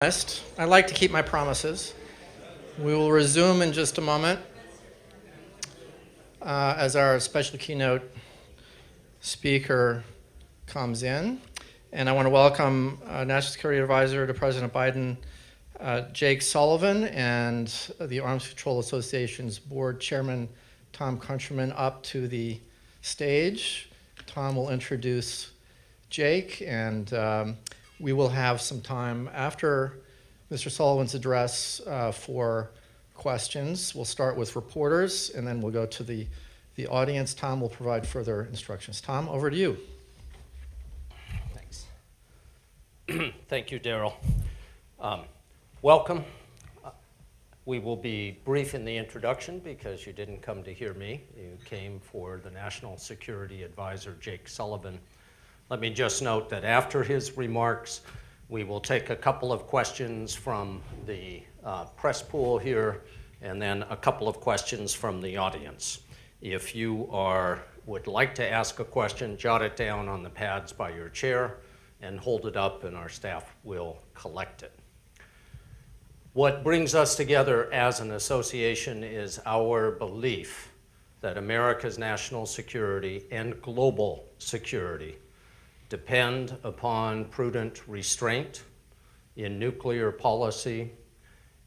I like to keep my promises. We will resume in just a moment as our special keynote speaker comes in. And I want to welcome National Security Advisor to President Biden, Jake Sullivan, and the Arms Control Association's board chairman, Tom Countryman, up to the stage. Tom will introduce Jake, and we will have some time after Mr. Sullivan's address for questions. We'll start with reporters, and then we'll go to the audience. Tom will provide further instructions. Tom, over to you. Thanks. Thank you, Daryl. Welcome. We will be brief in the introduction because you didn't come to hear me. You came for the National Security Advisor, Jake Sullivan. Let me just note that after his remarks, we will take a couple of questions from the press pool here, and then a couple of questions from the audience. If you would like to ask a question, jot it down on the pads by your chair and hold it up, and our staff will collect it. What brings us together as an association is our belief that America's national security and global security depend upon prudent restraint in nuclear policy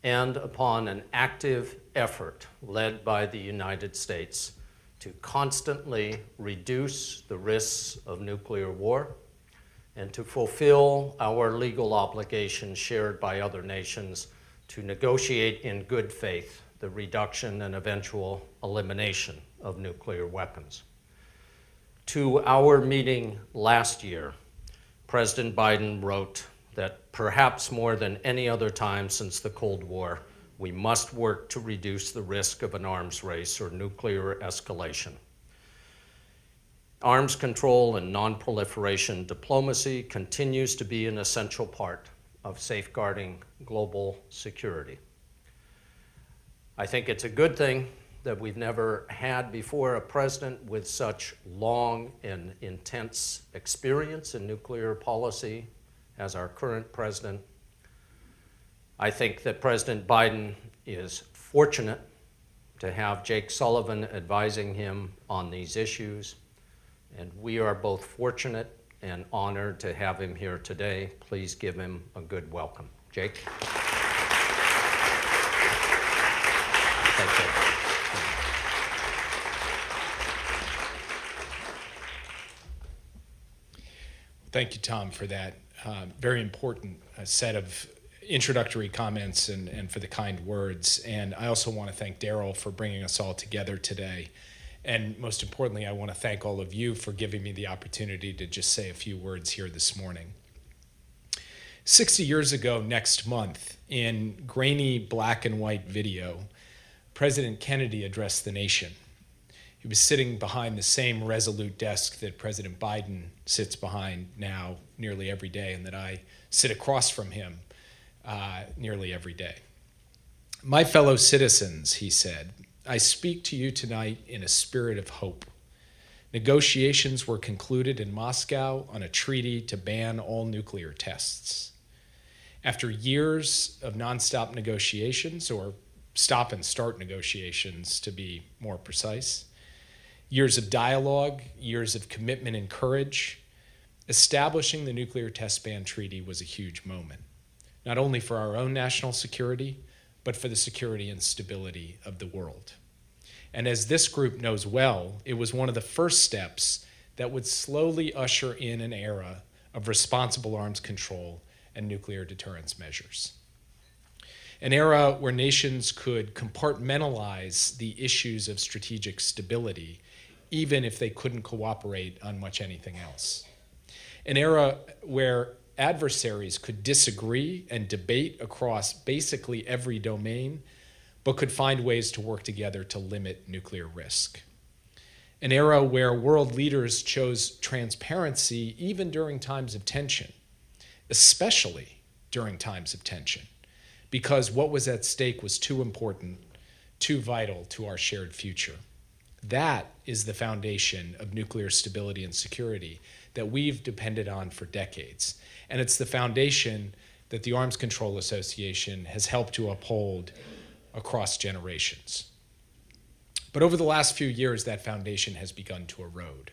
and upon an active effort led by the United States to constantly reduce the risks of nuclear war and to fulfill our legal obligations shared by other nations to negotiate in good faith the reduction and eventual elimination of nuclear weapons. To our meeting last year, President Biden wrote that perhaps more than any other time since the Cold War, we must work to reduce the risk of an arms race or nuclear escalation. Arms control and non-proliferation diplomacy continues to be an essential part of safeguarding global security. I think it's a good thing that we've never had before a president with such long and intense experience in nuclear policy as our current president. I think that President Biden is fortunate to have Jake Sullivan advising him on these issues, and we are both fortunate and honored to have him here today. Please give him a good welcome. Jake. Thank you. Thank you, Tom, for that very important set of introductory comments and for the kind words. And I also want to thank Daryl for bringing us all together today. And most importantly, I want to thank all of you for giving me the opportunity to just say a few words here this morning. 60 years ago next month, in grainy black and white video, President Kennedy addressed the nation. He was sitting behind the same resolute desk that President Biden sits behind now nearly every day, and that I sit across from him nearly every day. My fellow citizens, he said, I speak to you tonight in a spirit of hope. Negotiations were concluded in Moscow on a treaty to ban all nuclear tests. After years of nonstop negotiations, or stop and start negotiations to be more precise, years of dialogue, years of commitment and courage, establishing the nuclear test ban treaty was a huge moment, not only for our own national security, but for the security and stability of the world. And as this group knows well, it was one of the first steps that would slowly usher in an era of responsible arms control and nuclear deterrence measures. An era where nations could compartmentalize the issues of strategic stability, even if they couldn't cooperate on much anything else. An era where adversaries could disagree and debate across basically every domain, but could find ways to work together to limit nuclear risk. An era where world leaders chose transparency even during times of tension, especially during times of tension, because what was at stake was too important, too vital to our shared future. That is the foundation of nuclear stability and security that we've depended on for decades. And it's the foundation that the Arms Control Association has helped to uphold across generations. But over the last few years, that foundation has begun to erode.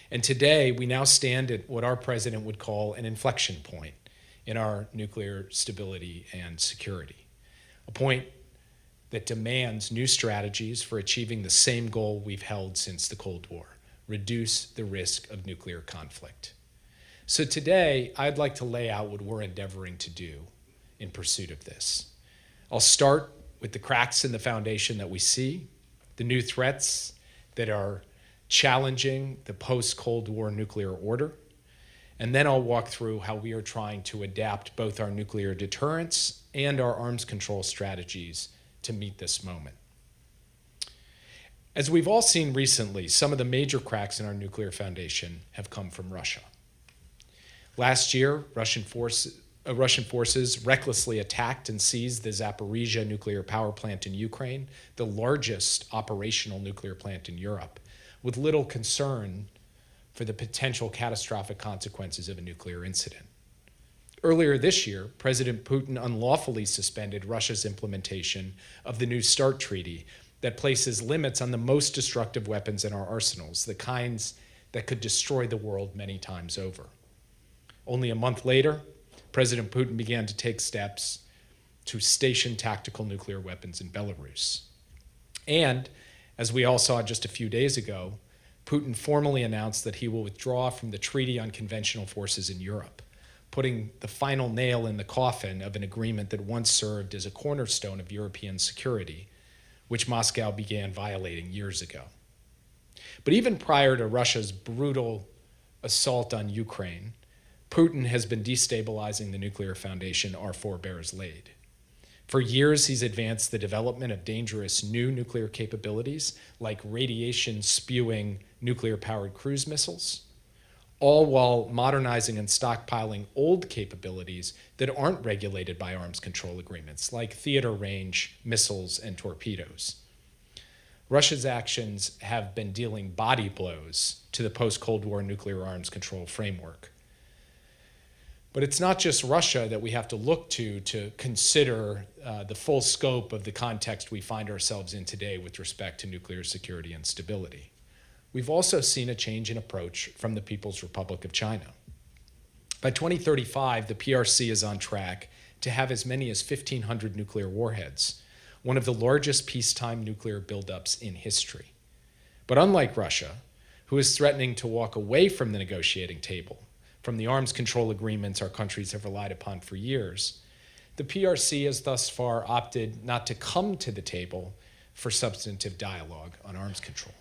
And today, we now stand at what our president would call an inflection point in our nuclear stability and security, a point that demands new strategies for achieving the same goal we've held since the Cold War: reduce the risk of nuclear conflict. So today, I'd like to lay out what we're endeavoring to do in pursuit of this. I'll start with the cracks in the foundation that we see, the new threats that are challenging the post-Cold War nuclear order, and then I'll walk through how we are trying to adapt both our nuclear deterrence and our arms control strategies to meet this moment. As we've all seen recently, some of the major cracks in our nuclear foundation have come from Russia. Last year, Russian forces recklessly attacked and seized the Zaporizhzhia nuclear power plant in Ukraine, the largest operational nuclear plant in Europe, with little concern for the potential catastrophic consequences of a nuclear incident. Earlier this year, President Putin unlawfully suspended Russia's implementation of the New START treaty that places limits on the most destructive weapons in our arsenals, the kinds that could destroy the world many times over. Only a month later, President Putin began to take steps to station tactical nuclear weapons in Belarus. And, as we all saw just a few days ago, Putin formally announced that he will withdraw from the Treaty on Conventional Forces in Europe, putting the final nail in the coffin of an agreement that once served as a cornerstone of European security, which Moscow began violating years ago. But even prior to Russia's brutal assault on Ukraine, Putin has been destabilizing the nuclear foundation our forebears laid. For years, he's advanced the development of dangerous new nuclear capabilities like radiation-spewing nuclear-powered cruise missiles, all while modernizing and stockpiling old capabilities that aren't regulated by arms control agreements, like theater range missiles and torpedoes. Russia's actions have been dealing body blows to the post-Cold War nuclear arms control framework. But it's not just Russia that we have to look to consider the full scope of the context we find ourselves in today with respect to nuclear security and stability. We've also seen a change in approach from the People's Republic of China. By 2035, the PRC is on track to have as many as 1,500 nuclear warheads, one of the largest peacetime nuclear buildups in history. But unlike Russia, who is threatening to walk away from the negotiating table, from the arms control agreements our countries have relied upon for years, the PRC has thus far opted not to come to the table for substantive dialogue on arms control.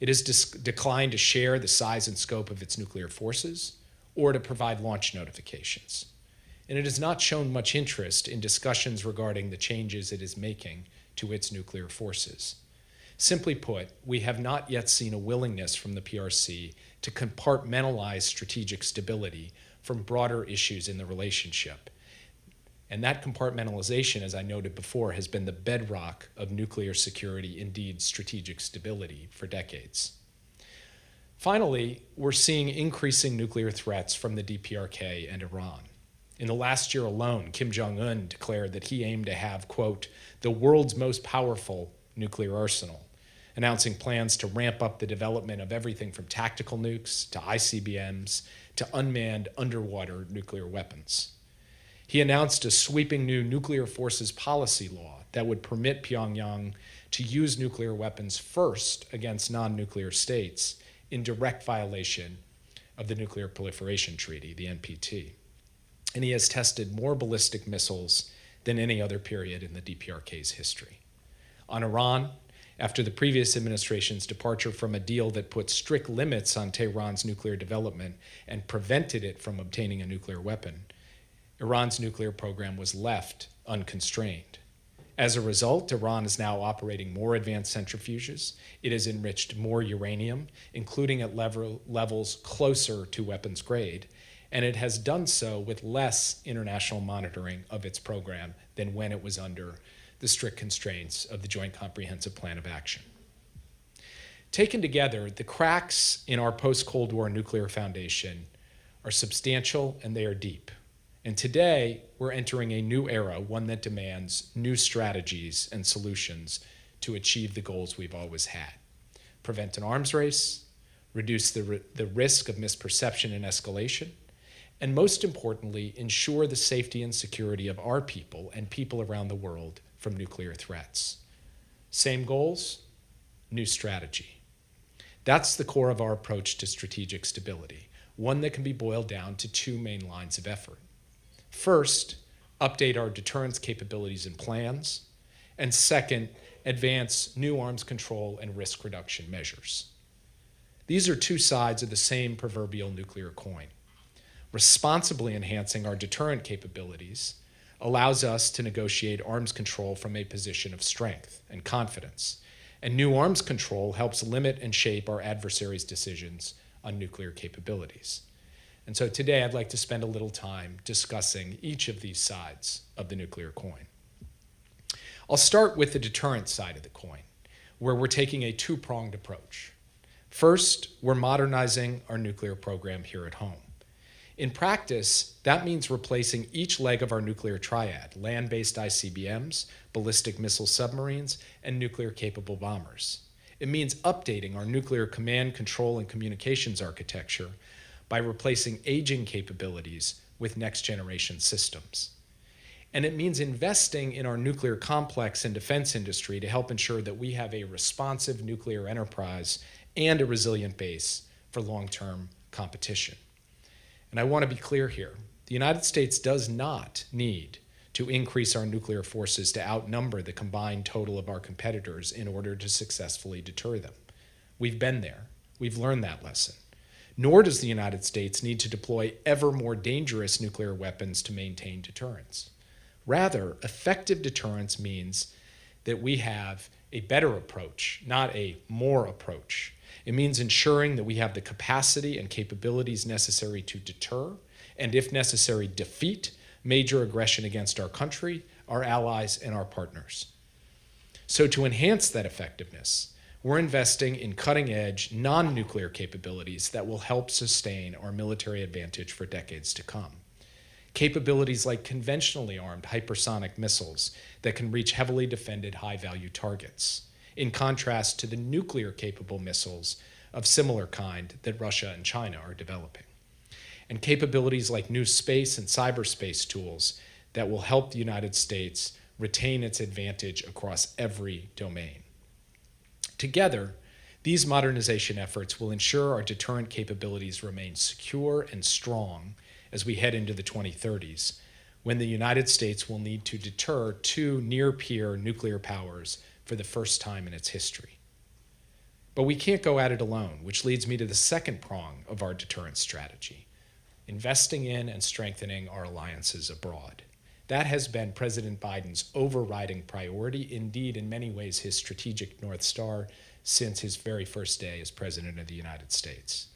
It has declined to share the size and scope of its nuclear forces or to provide launch notifications. And it has not shown much interest in discussions regarding the changes it is making to its nuclear forces. Simply put, we have not yet seen a willingness from the PRC to compartmentalize strategic stability from broader issues in the relationship. And that compartmentalization, as I noted before, has been the bedrock of nuclear security, indeed strategic stability, for decades. Finally, we're seeing increasing nuclear threats from the DPRK and Iran. In the last year alone, Kim Jong-un declared that he aimed to have, quote, the world's most powerful nuclear arsenal, announcing plans to ramp up the development of everything from tactical nukes to ICBMs to unmanned underwater nuclear weapons. He announced a sweeping new nuclear forces policy law that would permit Pyongyang to use nuclear weapons first against non-nuclear states in direct violation of the Nuclear Proliferation Treaty, the NPT. And he has tested more ballistic missiles than any other period in the DPRK's history. On Iran, after the previous administration's departure from a deal that put strict limits on Tehran's nuclear development and prevented it from obtaining a nuclear weapon, Iran's nuclear program was left unconstrained. As a result, Iran is now operating more advanced centrifuges. It has enriched more uranium, including at levels closer to weapons grade, and it has done so with less international monitoring of its program than when it was under the strict constraints of the Joint Comprehensive Plan of Action. Taken together, the cracks in our post-Cold War nuclear foundation are substantial and they are deep. And today, we're entering a new era, one that demands new strategies and solutions to achieve the goals we've always had. Prevent an arms race, reduce the risk of misperception and escalation, and most importantly, ensure the safety and security of our people and people around the world from nuclear threats. Same goals, new strategy. That's the core of our approach to strategic stability, one that can be boiled down to two main lines of effort. First, update our deterrence capabilities and plans, and second, advance new arms control and risk reduction measures. These are two sides of the same proverbial nuclear coin. Responsibly enhancing our deterrent capabilities allows us to negotiate arms control from a position of strength and confidence, and new arms control helps limit and shape our adversaries' decisions on nuclear capabilities. And so today I'd like to spend a little time discussing each of these sides of the nuclear coin. I'll start with the deterrent side of the coin, where we're taking a two-pronged approach. First, we're modernizing our nuclear program here at home. In practice, that means replacing each leg of our nuclear triad, land-based ICBMs, ballistic missile submarines, and nuclear-capable bombers. It means updating our nuclear command, control, and communications architecture by replacing aging capabilities with next-generation systems. And it means investing in our nuclear complex and defense industry to help ensure that we have a responsive nuclear enterprise and a resilient base for long-term competition. And I want to be clear here. The United States does not need to increase our nuclear forces to outnumber the combined total of our competitors in order to successfully deter them. We've been there. We've learned that lesson. Nor does the United States need to deploy ever more dangerous nuclear weapons to maintain deterrence. Rather, effective deterrence means that we have a better approach, not a more approach. It means ensuring that we have the capacity and capabilities necessary to deter, and if necessary, defeat major aggression against our country, our allies, and our partners. So to enhance that effectiveness, we're investing in cutting-edge, non-nuclear capabilities that will help sustain our military advantage for decades to come. Capabilities like conventionally armed hypersonic missiles that can reach heavily defended high-value targets, in contrast to the nuclear-capable missiles of similar kind that Russia and China are developing. And capabilities like new space and cyberspace tools that will help the United States retain its advantage across every domain. Together, these modernization efforts will ensure our deterrent capabilities remain secure and strong as we head into the 2030s, when the United States will need to deter two near-peer nuclear powers for the first time in its history. But we can't go at it alone, which leads me to the second prong of our deterrence strategy, investing in and strengthening our alliances abroad. That has been President Biden's overriding priority, indeed, in many ways, his strategic North Star since his very first day as President of the United States.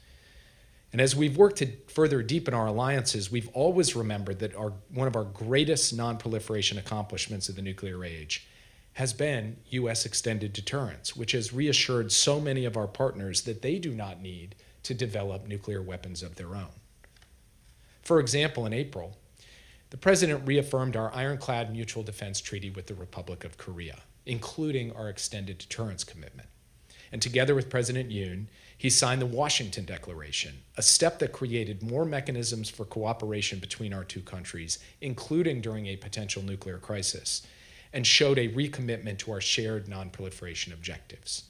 And as we've worked to further deepen our alliances, we've always remembered that one of our greatest non-proliferation accomplishments of the nuclear age has been U.S. extended deterrence, which has reassured so many of our partners that they do not need to develop nuclear weapons of their own. For example, in April, the President reaffirmed our ironclad mutual defense treaty with the Republic of Korea, including our extended deterrence commitment. And together with President Yoon, he signed the Washington Declaration, a step that created more mechanisms for cooperation between our two countries, including during a potential nuclear crisis, and showed a recommitment to our shared non-proliferation objectives.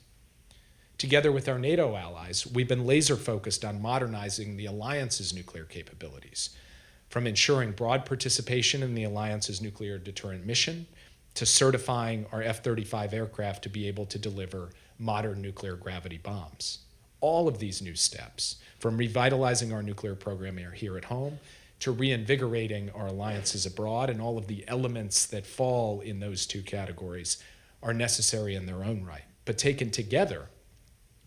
Together with our NATO allies, we've been laser-focused on modernizing the alliance's nuclear capabilities, from ensuring broad participation in the alliance's nuclear deterrent mission to certifying our F-35 aircraft to be able to deliver modern nuclear gravity bombs. All of these new steps, from revitalizing our nuclear program here at home to reinvigorating our alliances abroad, and all of the elements that fall in those two categories, are necessary in their own right. But taken together,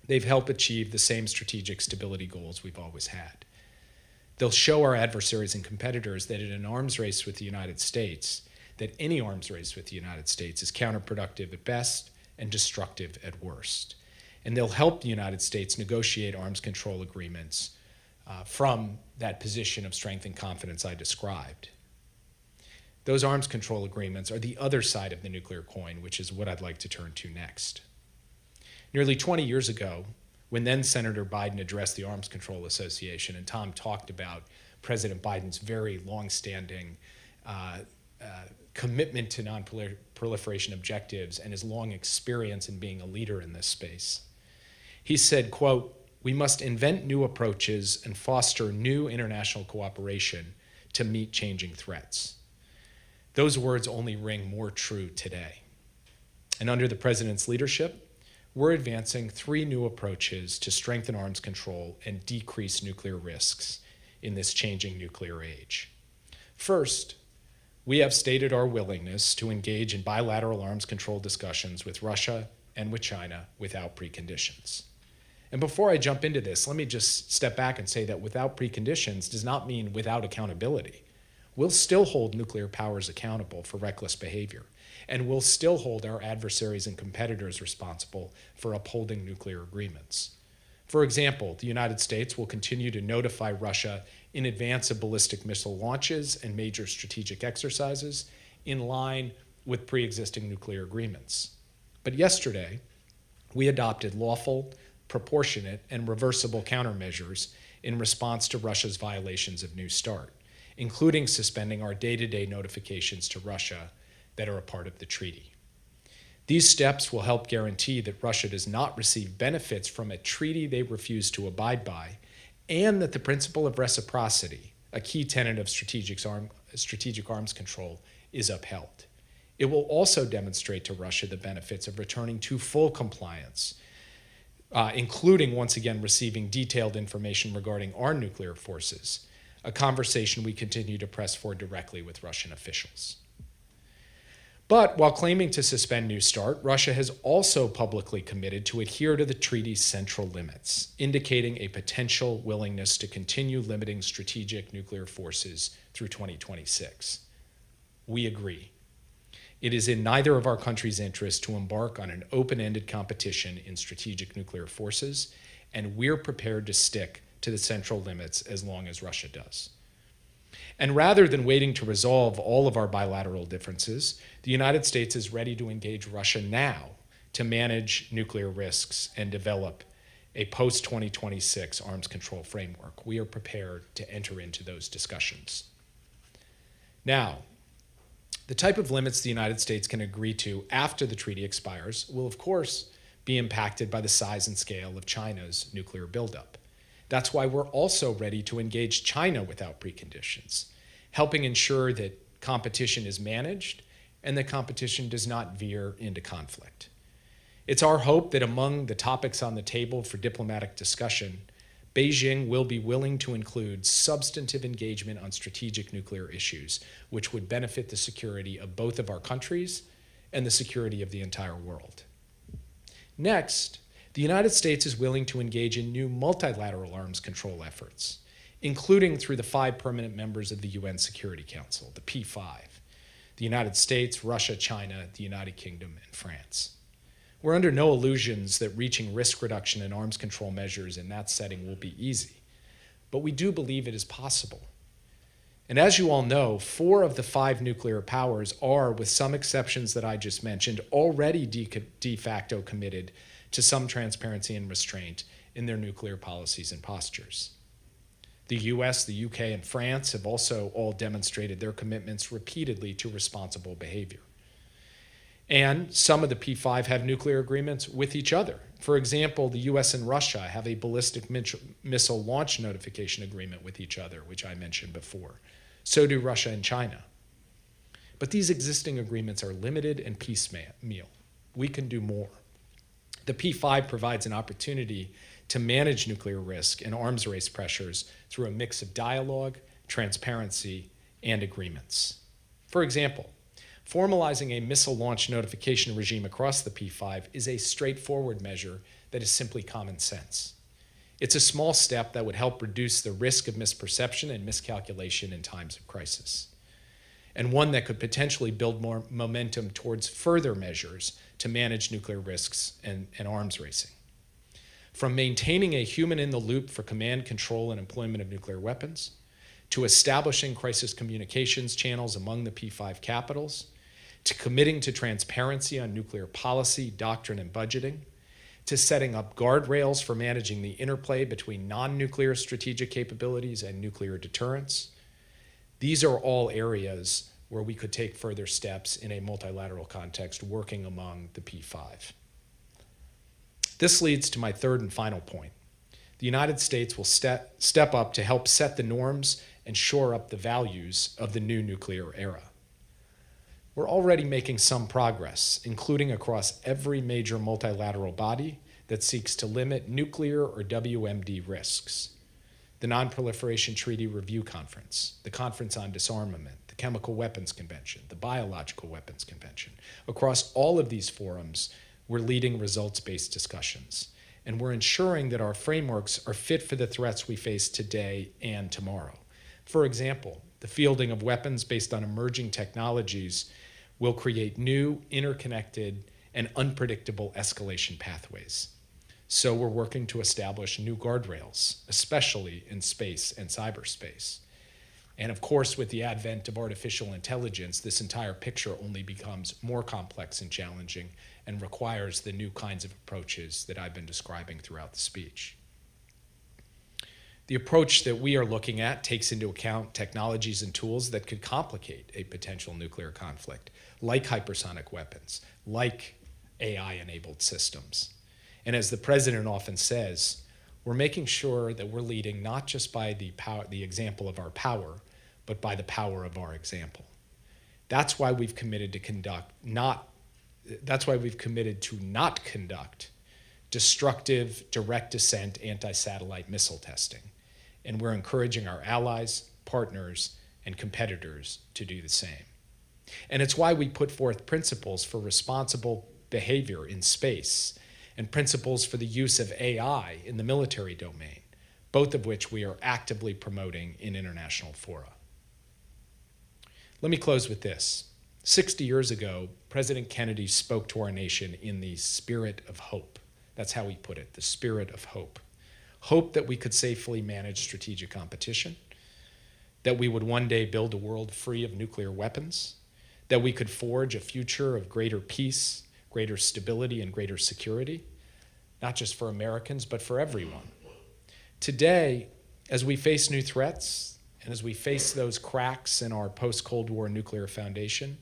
they've helped achieve the same strategic stability goals we've always had. They'll show our adversaries and competitors that in an arms race with the United States, that any arms race with the United States is counterproductive at best and destructive at worst. And they'll help the United States negotiate arms control agreements from that position of strength and confidence I described. those arms control agreements are the other side of the nuclear coin, which is what I'd like to turn to next. Nearly 20 years ago, when then Senator Biden addressed the Arms Control Association, and Tom talked about President Biden's very longstanding commitment to non-proliferation objectives and his long experience in being a leader in this space. He said, quote, "We must invent new approaches and foster new international cooperation to meet changing threats." Those words only ring more true today. And under the president's leadership, we're advancing 3 new approaches to strengthen arms control and decrease nuclear risks in this changing nuclear age. First, we have stated our willingness to engage in bilateral arms control discussions with Russia and with China without preconditions. And before I jump into this, let me just step back and say that without preconditions does not mean without accountability. We'll still hold nuclear powers accountable for reckless behavior, and we'll still hold our adversaries and competitors responsible for upholding nuclear agreements. For example, the United States will continue to notify Russia in advance of ballistic missile launches and major strategic exercises in line with pre-existing nuclear agreements. But yesterday, we adopted lawful, proportionate, and reversible countermeasures in response to Russia's violations of New START, including suspending our day-to-day notifications to Russia that are a part of the treaty. These steps will help guarantee that Russia does not receive benefits from a treaty they refuse to abide by, and that the principle of reciprocity, a key tenet of strategic arms control, is upheld. It will also demonstrate to Russia the benefits of returning to full compliance, including once again receiving detailed information regarding our nuclear forces, a conversation we continue to press for directly with Russian officials. But while claiming to suspend New START, Russia has also publicly committed to adhere to the treaty's central limits, indicating a potential willingness to continue limiting strategic nuclear forces through 2026. We agree. It is in neither of our countries' interest to embark on an open-ended competition in strategic nuclear forces, and we're prepared to stick to the central limits as long as Russia does. And rather than waiting to resolve all of our bilateral differences, the United States is ready to engage Russia now to manage nuclear risks and develop a post-2026 arms control framework. We are prepared to enter into those discussions. Now, the type of limits the United States can agree to after the treaty expires will, of course, be impacted by the size and scale of China's nuclear buildup. That's why we're also ready to engage China without preconditions, helping ensure that competition is managed and that competition does not veer into conflict. It's our hope that among the topics on the table for diplomatic discussion, Beijing will be willing to include substantive engagement on strategic nuclear issues, which would benefit the security of both of our countries and the security of the entire world. Next, the United States is willing to engage in new multilateral arms control efforts, including through the 5 permanent members of the UN Security Council, the P5, the United States, Russia, China, the United Kingdom, and France. We're under no illusions that reaching risk reduction and arms control measures in that setting will be easy, but we do believe it is possible. And as you all know, 4 of the 5 nuclear powers are, with some exceptions that I just mentioned, already de facto committed to some transparency and restraint in their nuclear policies and postures. The US, the UK, and France have also all demonstrated their commitments repeatedly to responsible behavior. And some of the P5 have nuclear agreements with each other. For example, the US and Russia have a ballistic missile launch notification agreement with each other, which I mentioned before. So do Russia and China. But these existing agreements are limited and piecemeal. We can do more. The P5 provides an opportunity to manage nuclear risk and arms race pressures through a mix of dialogue, transparency, and agreements. For example, formalizing a missile launch notification regime across the P5 is a straightforward measure that is simply common sense. It's a small step that would help reduce the risk of misperception and miscalculation in times of crisis, and one that could potentially build more momentum towards further measures to manage nuclear risks and arms racing. From maintaining a human in the loop for command, control, and employment of nuclear weapons, to establishing crisis communications channels among the P5 capitals, to committing to transparency on nuclear policy, doctrine, and budgeting, to setting up guardrails for managing the interplay between non-nuclear strategic capabilities and nuclear deterrence. These are all areas where we could take further steps in a multilateral context working among the P5. This leads to my third and final point. The United States will step up to help set the norms and shore up the values of the new nuclear era. We're already making some progress, including across every major multilateral body that seeks to limit nuclear or WMD risks. The Non-Proliferation Treaty Review Conference, the Conference on Disarmament, the Chemical Weapons Convention, the Biological Weapons Convention. Across all of these forums, we're leading results-based discussions, and we're ensuring that our frameworks are fit for the threats we face today and tomorrow. For example, the fielding of weapons based on emerging technologies will create new, interconnected, and unpredictable escalation pathways. So we're working to establish new guardrails, especially in space and cyberspace. And of course, with the advent of artificial intelligence, this entire picture only becomes more complex and challenging and requires the new kinds of approaches that I've been describing throughout the speech. The approach that we are looking at takes into account technologies and tools that could complicate a potential nuclear conflict, like hypersonic weapons, like AI-enabled systems. And as the president often says, we're making sure that we're leading not just by the example of our power, but by the power of our example. That's why we've committed to not conduct destructive, direct descent anti-satellite missile testing. And we're encouraging our allies, partners, and competitors to do the same. And it's why we put forth principles for responsible behavior in space and principles for the use of AI in the military domain, both of which we are actively promoting in international fora. Let me close with this. 60 years ago, President Kennedy spoke to our nation in the spirit of hope. That's how he put it, the spirit of hope. Hope that we could safely manage strategic competition, that we would one day build a world free of nuclear weapons, that we could forge a future of greater peace, greater stability, and greater security, not just for Americans, but for everyone. Today, as we face new threats, and as we face those cracks in our post-Cold War nuclear foundation,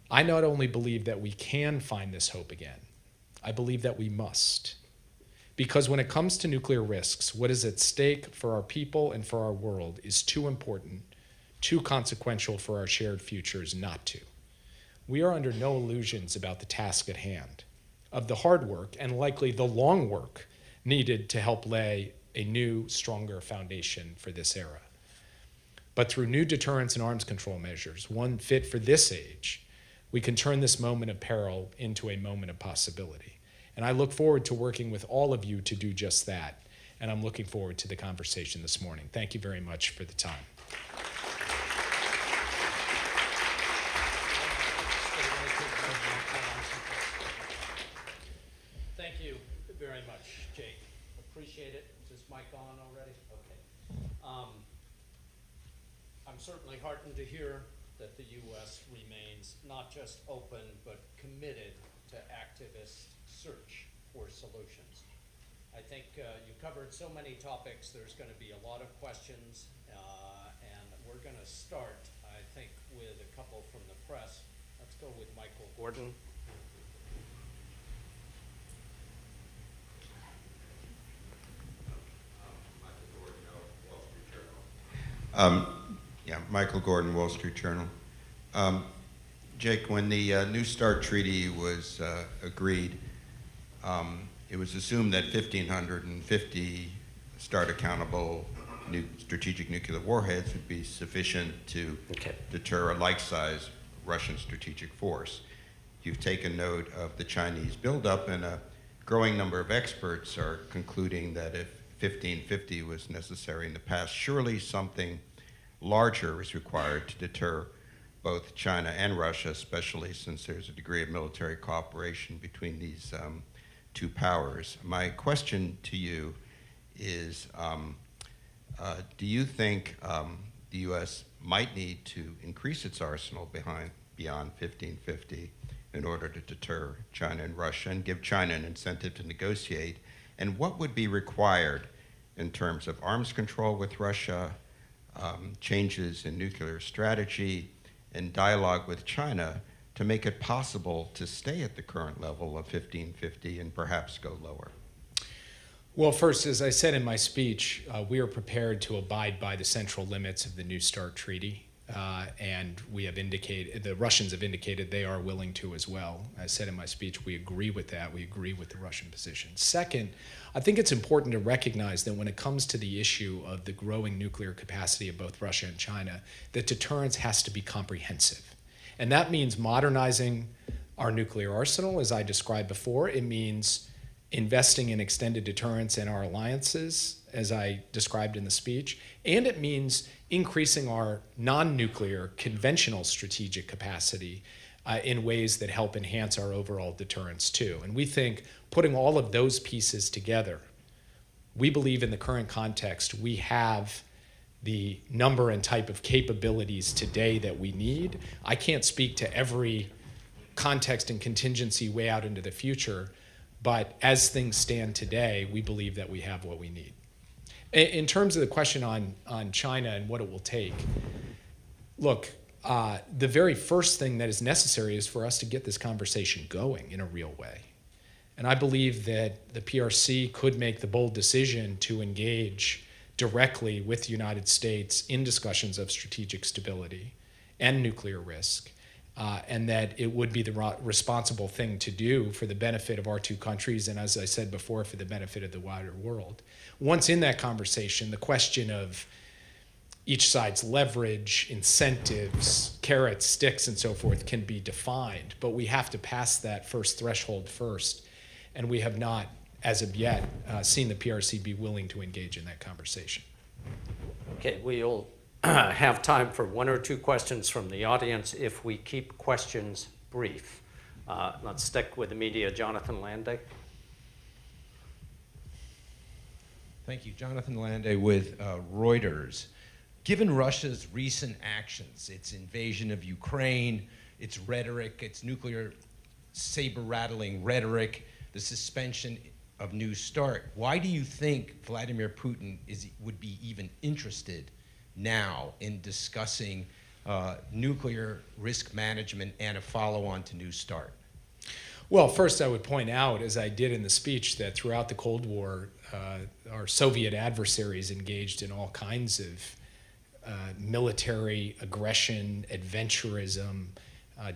I not only believe that we can find this hope again, I believe that we must. Because when it comes to nuclear risks, what is at stake for our people and for our world is too important, too consequential for our shared futures not to. We are under no illusions about the task at hand, of the hard work and likely the long work needed to help lay a new, stronger foundation for this era. But through new deterrence and arms control measures, one fit for this age, we can turn this moment of peril into a moment of possibility. And I look forward to working with all of you to do just that. And I'm looking forward to the conversation this morning. Thank you very much for the time. Thank you very much, Jake. Appreciate it. Is this mic on already? Okay. I'm certainly heartened to hear that the U.S. remains not just open, but committed to activist search for solutions. I think you covered so many topics, there's going to be a lot of questions, and we're going to start, I think, with a couple from the press. Let's go with Michael Gordon. Michael Gordon, Wall Street Journal. Jake, when the New START Treaty was agreed, it was assumed that 1,550 START-accountable strategic nuclear warheads would be sufficient to deter a like-size Russian strategic force. You've taken note of the Chinese buildup, and a growing number of experts are concluding that if 1,550 was necessary in the past, surely something larger is required to deter both China and Russia, especially since there's a degree of military cooperation between these two powers. My question to you is, Do you think the U.S. might need to increase its arsenal beyond 1550 in order to deter China and Russia and give China an incentive to negotiate? And what would be required in terms of arms control with Russia, changes in nuclear strategy, and dialogue with China to make it possible to stay at the current level of 1550 and perhaps go lower? Well, first, as I said in my speech, we are prepared to abide by the central limits of the New START treaty, and we have indicated, the Russians have indicated they are willing to as well. As I said in my speech, we agree with that. We agree with the Russian position. Second, I think it's important to recognize that when it comes to the issue of the growing nuclear capacity of both Russia and China, that deterrence has to be comprehensive. And that means modernizing our nuclear arsenal, as I described before. It means investing in extended deterrence in our alliances, as I described in the speech, and it means increasing our non-nuclear conventional strategic capacity in ways that help enhance our overall deterrence too. And we think putting all of those pieces together, we believe in the current context, we have the number and type of capabilities today that we need. I can't speak to every context and contingency way out into the future, but as things stand today, we believe that we have what we need. In terms of the question on China and what it will take, look, the very first thing that is necessary is for us to get this conversation going in a real way. And I believe that the PRC could make the bold decision to engage directly with the United States in discussions of strategic stability and nuclear risk, and that it would be the responsible thing to do for the benefit of our two countries, and as I said before, for the benefit of the wider world. Once in that conversation, the question of each side's leverage, incentives, carrots, sticks, and so forth can be defined, but we have to pass that first threshold first, and we have not, as of yet, seen the PRC be willing to engage in that conversation. Okay, we'll have time for one or two questions from the audience if we keep questions brief. Let's stick with the media. Jonathan Landay. Thank you. Jonathan Landay with Reuters. Given Russia's recent actions, its invasion of Ukraine, its rhetoric, its nuclear saber-rattling rhetoric, the suspension of New START, why do you think Vladimir Putin would be even interested now in discussing nuclear risk management and a follow-on to New START? Well, first I would point out, as I did in the speech, that throughout the Cold War, our Soviet adversaries engaged in all kinds of military aggression, adventurism,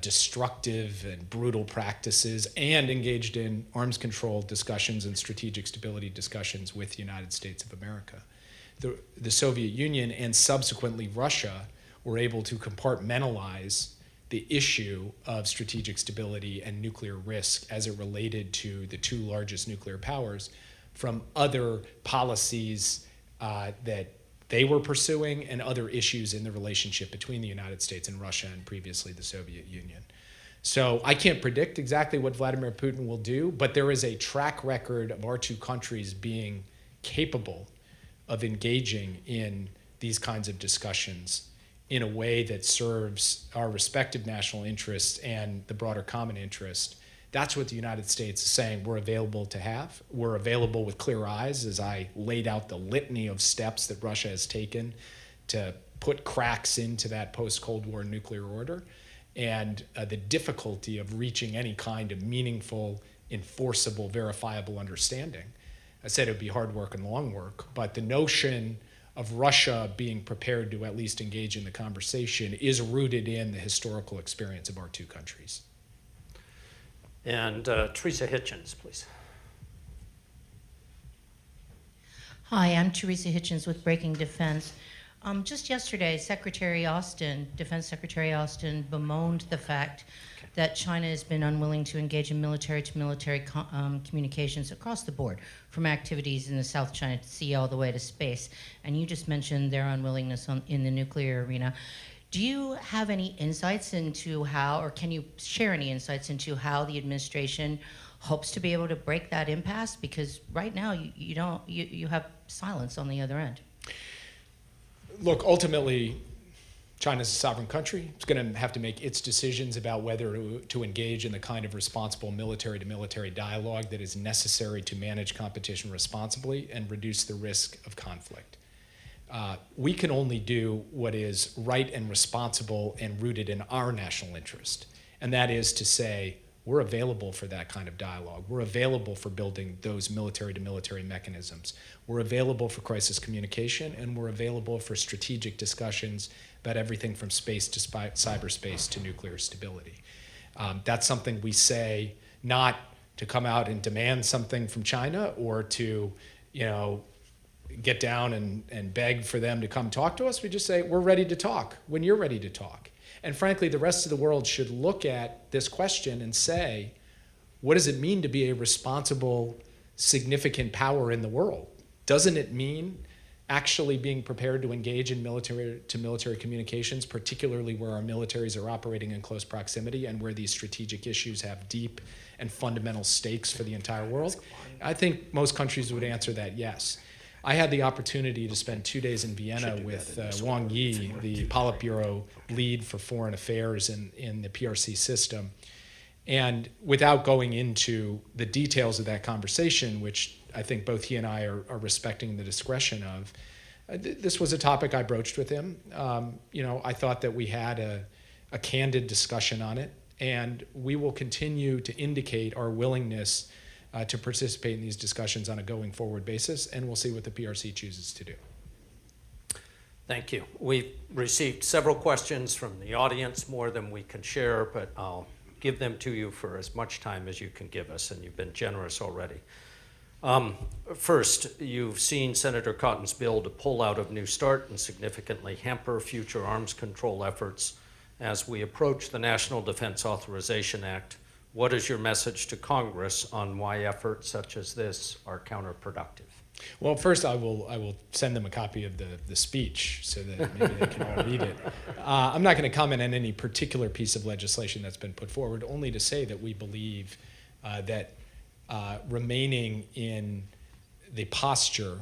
destructive and brutal practices, and engaged in arms control discussions and strategic stability discussions with the United States of America. The Soviet Union and subsequently Russia were able to compartmentalize the issue of strategic stability and nuclear risk as it related to the two largest nuclear powers from other policies that they were pursuing and other issues in the relationship between the United States and Russia and previously the Soviet Union. So I can't predict exactly what Vladimir Putin will do, but there is a track record of our two countries being capable of engaging in these kinds of discussions in a way that serves our respective national interests and the broader common interest. That's what the United States is saying we're available to have. We're available with clear eyes, as I laid out the litany of steps that Russia has taken to put cracks into that post-Cold War nuclear order, and the difficulty of reaching any kind of meaningful, enforceable, verifiable understanding. I said it would be hard work and long work, but the notion of Russia being prepared to at least engage in the conversation is rooted in the historical experience of our two countries. And Teresa Hitchens, please. Hi, I'm Teresa Hitchens with Breaking Defense. Just yesterday, Defense Secretary Austin bemoaned the fact that China has been unwilling to engage in military-to-military communications across the board, from activities in the South China Sea all the way to space. And you just mentioned their unwillingness in the nuclear arena. Do you have any insights into how, or can you share any insights into how the administration hopes to be able to break that impasse? Because right now you have silence on the other end. Look, ultimately, China's a sovereign country. It's going to have to make its decisions about whether to engage in the kind of responsible military-to-military dialogue that is necessary to manage competition responsibly and reduce the risk of conflict. We can only do what is right and responsible and rooted in our national interest, and that is to say, we're available for that kind of dialogue. We're available for building those military-to-military mechanisms. We're available for crisis communication, and we're available for strategic discussions about everything from space to cyberspace to nuclear stability. That's something we say not to come out and demand something from China or to, get down and beg for them to come talk to us. We just say, we're ready to talk when you're ready to talk. And frankly, the rest of the world should look at this question and say, what does it mean to be a responsible, significant power in the world? Doesn't it mean actually being prepared to engage in military-to-military communications, particularly where our militaries are operating in close proximity and where these strategic issues have deep and fundamental stakes for the entire world? I think most countries would answer that yes. I had the opportunity to spend 2 days in Vienna with Wang Yi, the Politburo lead for foreign affairs in the PRC system. And without going into the details of that conversation, which I think both he and I are respecting the discretion of, this was a topic I broached with him. I thought that we had a candid discussion on it, and we will continue to indicate our willingness to participate in these discussions on a going forward basis, and we'll see what the PRC chooses to do. Thank you. We've received several questions from the audience, more than we can share, but I'll give them to you for as much time as you can give us, and you've been generous already. First, you've seen Senator Cotton's bill to pull out of New START and significantly hamper future arms control efforts as we approach the National Defense Authorization Act. What is your message to Congress on why efforts such as this are counterproductive? Well, first I will send them a copy of the speech so that maybe they can all read it. I'm not going to comment on any particular piece of legislation that's been put forward, only to say that we believe that remaining in the posture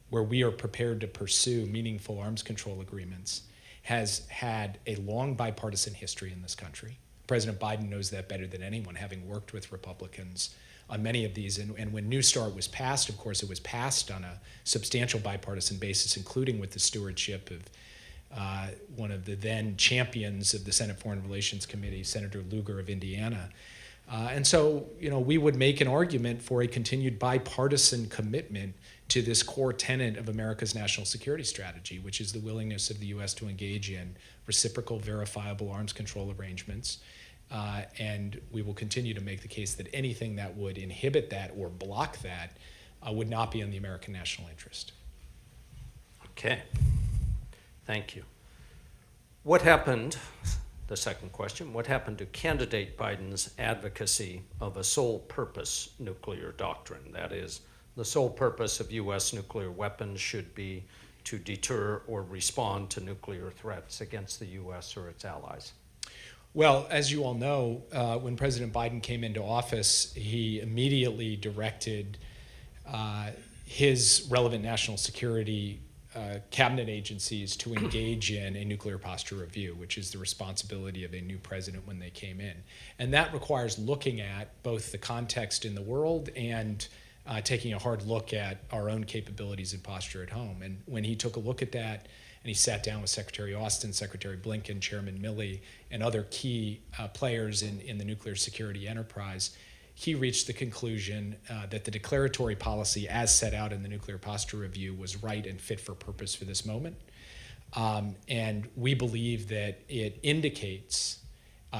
where we are prepared to pursue meaningful arms control agreements has had a long bipartisan history in this country. President Biden knows that better than anyone, having worked with Republicans on many of these. And when New START was passed, of course, it was passed on a substantial bipartisan basis, including with the stewardship of one of the then champions of the Senate Foreign Relations Committee, Senator Lugar of Indiana. And so, we would make an argument for a continued bipartisan commitment to this core tenet of America's national security strategy, which is the willingness of the U.S. to engage in reciprocal, verifiable arms control arrangements. And we will continue to make the case that anything that would inhibit that or block that would not be in the American national interest. Okay. Thank you. What happened, the second question, what happened to candidate Biden's advocacy of a sole purpose nuclear doctrine? That is, the sole purpose of U.S. nuclear weapons should be to deter or respond to nuclear threats against the U.S. or its allies. Well, as you all know, when President Biden came into office, he immediately directed his relevant national security cabinet agencies to engage in a nuclear posture review, which is the responsibility of a new president when they came in. And that requires looking at both the context in the world and taking a hard look at our own capabilities and posture at home. And when he took a look at that, and he sat down with Secretary Austin, Secretary Blinken, Chairman Milley, and other key players in the nuclear security enterprise, he reached the conclusion that the declaratory policy as set out in the Nuclear Posture Review was right and fit for purpose for this moment. And we believe that it indicates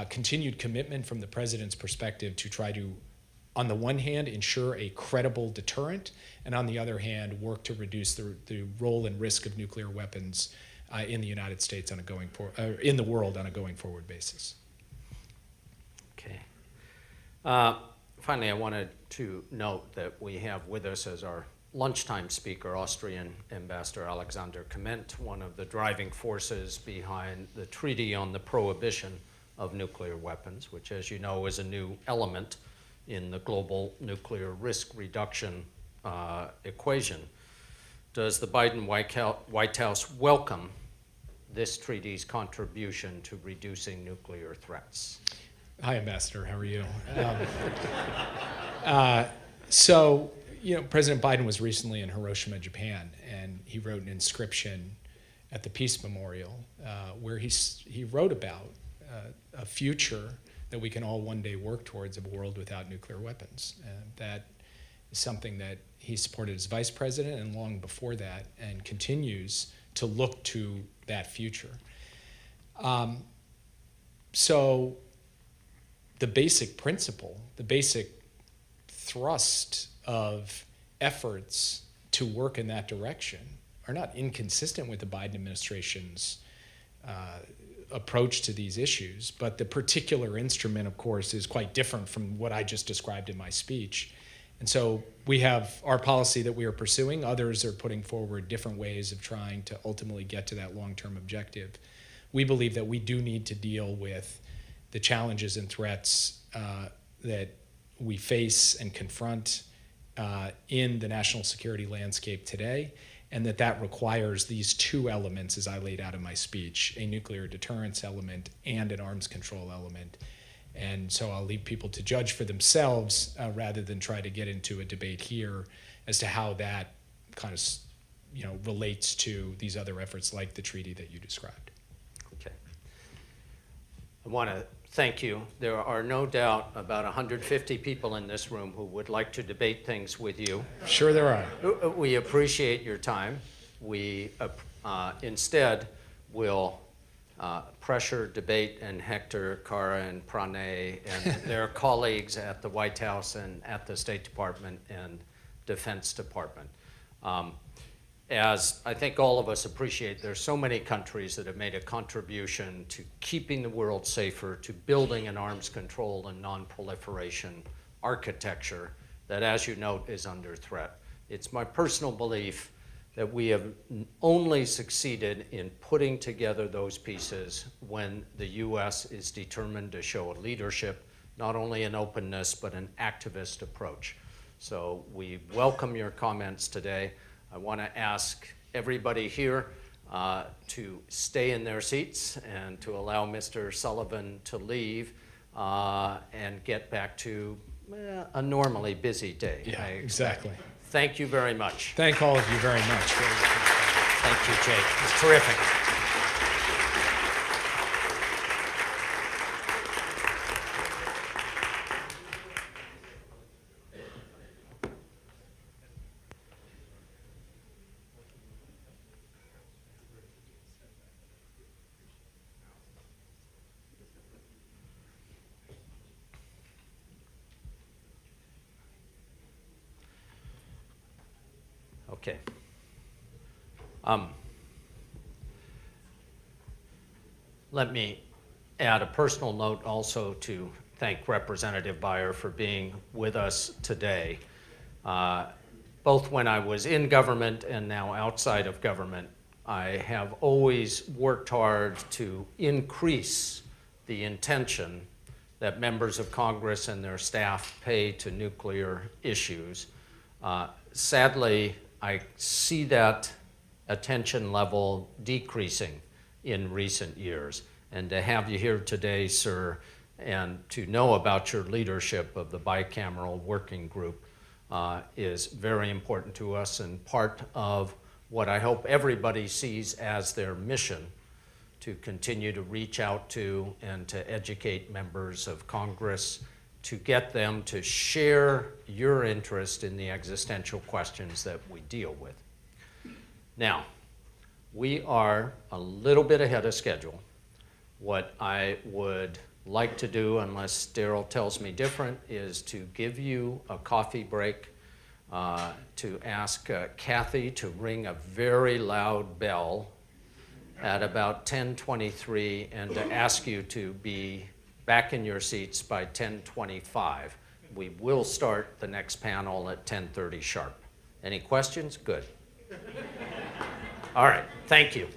continued commitment from the president's perspective to try to, on the one hand, ensure a credible deterrent, and on the other hand, work to reduce the role and risk of nuclear weapons in the United States on a in the world on a going forward basis. Okay. Finally, I wanted to note that we have with us as our lunchtime speaker, Austrian Ambassador Alexander Kement, one of the driving forces behind the Treaty on the Prohibition of Nuclear Weapons, which, as you know, is a new element in the global nuclear risk reduction equation. Does the Biden White House welcome this treaty's contribution to reducing nuclear threats. Hi, Ambassador. How are you? So, President Biden was recently in Hiroshima, Japan, and he wrote an inscription at the Peace Memorial where he wrote about a future that we can all one day work towards, of a world without nuclear weapons. That is something that he supported as vice president and long before that, and continues to look to that future. So the basic principle, the basic thrust of efforts to work in that direction are not inconsistent with the Biden administration's approach to these issues, but the particular instrument, of course, is quite different from what I just described in my speech. And so we have our policy that we are pursuing. Others are putting forward different ways of trying to ultimately get to that long-term objective. We believe that we do need to deal with the challenges and threats that we face and confront in the national security landscape today, and that requires these two elements, as I laid out in my speech, a nuclear deterrence element and an arms control element. And so I'll leave people to judge for themselves rather than try to get into a debate here as to how that kind of relates to these other efforts like the treaty that you described. Okay. I want to thank you. There are no doubt about 150 people in this room who would like to debate things with you. Sure there are. We appreciate your time. We instead will pressure, debate, and Hector, Cara, and Pranay, and their colleagues at the White House and at the State Department and Defense Department. As I think all of us appreciate, there's so many countries that have made a contribution to keeping the world safer, to building an arms control and non-proliferation architecture that, as you note, is under threat. It's my personal belief that we have only succeeded in putting together those pieces when the U.S. is determined to show a leadership, not only an openness, but an activist approach. So we welcome your comments today. I want to ask everybody here to stay in their seats and to allow Mr. Sullivan to leave and get back to a normally busy day. Yeah, exactly. Thank you very much. Thank all of you very much. Thank you, Jake. It's terrific. Okay. Let me add a personal note also to thank Representative Beyer for being with us today. Both when I was in government and now outside of government, I have always worked hard to increase the attention that members of Congress and their staff pay to nuclear issues. Sadly, I see that attention level decreasing in recent years. And to have you here today, sir, and to know about your leadership of the bicameral working group is very important to us, and part of what I hope everybody sees as their mission to continue to reach out to and to educate members of Congress, to get them to share your interest in the existential questions that we deal with. Now, we are a little bit ahead of schedule. What I would like to do, unless Daryl tells me different, is to give you a coffee break, to ask Kathy to ring a very loud bell at about 10:23 and to ask you to be back in your seats by 10:25. We will start the next panel at 10:30 sharp. Any questions? Good. All right, thank you.